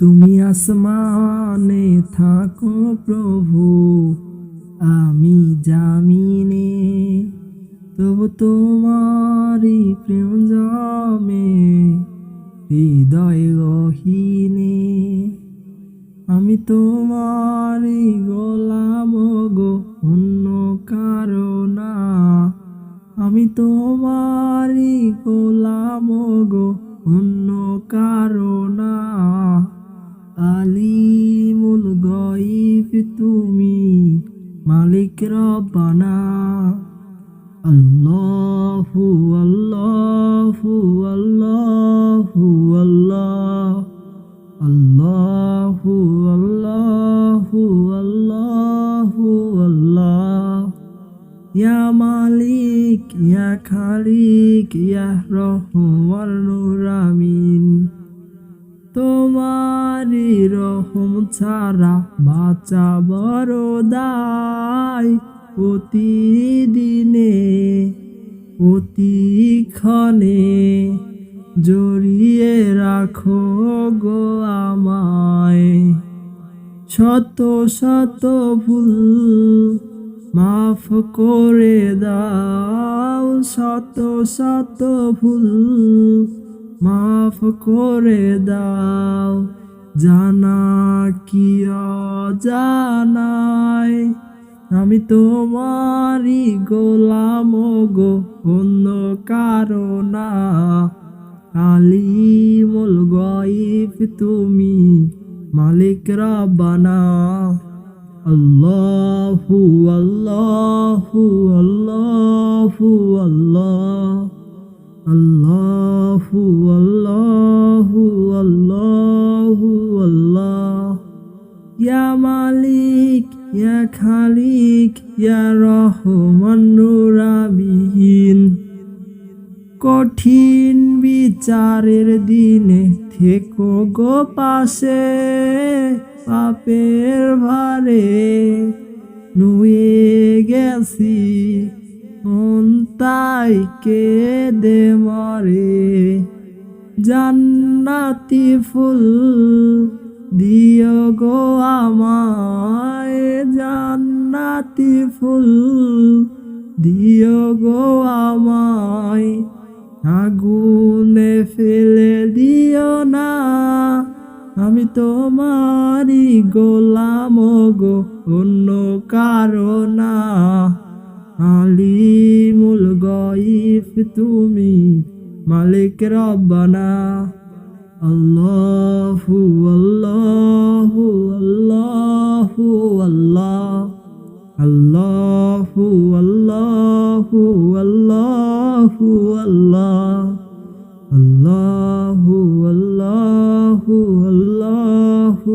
তুমি আসমানে থাকো প্রভু, আমি জামিনে, তবু তোমারি প্রেম জমে হৃদয় গহীনে। আমি তোমারি গোলাম গো, অন্য কারো না। আমি তোমারি গোলাম গো, অন্য কারো না। আলিমুল গায়ব তুমি, মালিক রব্বানা। আল্লাহু আল্লাহু আল্লাহু আল্লাহ, আল্লাহু আল্লাহু আল্লাহু আল্লাহ। ইয়া মালিক ইয়া খালিক ইয়া রহমান নূর আমিন। তোমারি রহম ছাড়া বাঁচা বড় দায়। প্রতিদিনে প্রতিক্ষণে জড়িয়ে রাখো গো আমায়। শত শত ভুল মাফ করে দাও, শত শত ভুল মাফ করে দাও। জানা কি অজানায় আমি তোমারি গোলাম গো, অন্য কারো না। আলিমুল গায়ব তুমি, মালিক রব্বানা। আল্লাহু আল্লাহু আল্লাহু আল্লাহ, আল্লাহু আল্লাহু আল্লাহু আল্লাহ। ইয়া মালিক ইয়া খালিক ইয়া রহমান নূর আমিন। কঠিন বিচারের দিনে থেকো গো পাশে, পাপের ভারে নুয়ে গেছি মন তাই কেঁদে মরে। জান্নাতি ফুল দিও গো আমায়, জান্নাতি ফুল দিও গো আমায়। আগুনে ফেলে দিও না, আমি তোমারি গোলাম গো, অন্য কারো না। আলিমুল গায়ব তুমি, মালিক রব্বানা। আল্লাহু আল্লাহু আল্লাহু আল্লাহ, আল্লাহু আল্লাহু আল্লাহু আল্লাহ, আল্লাহু আল্লাহু আল্লাহু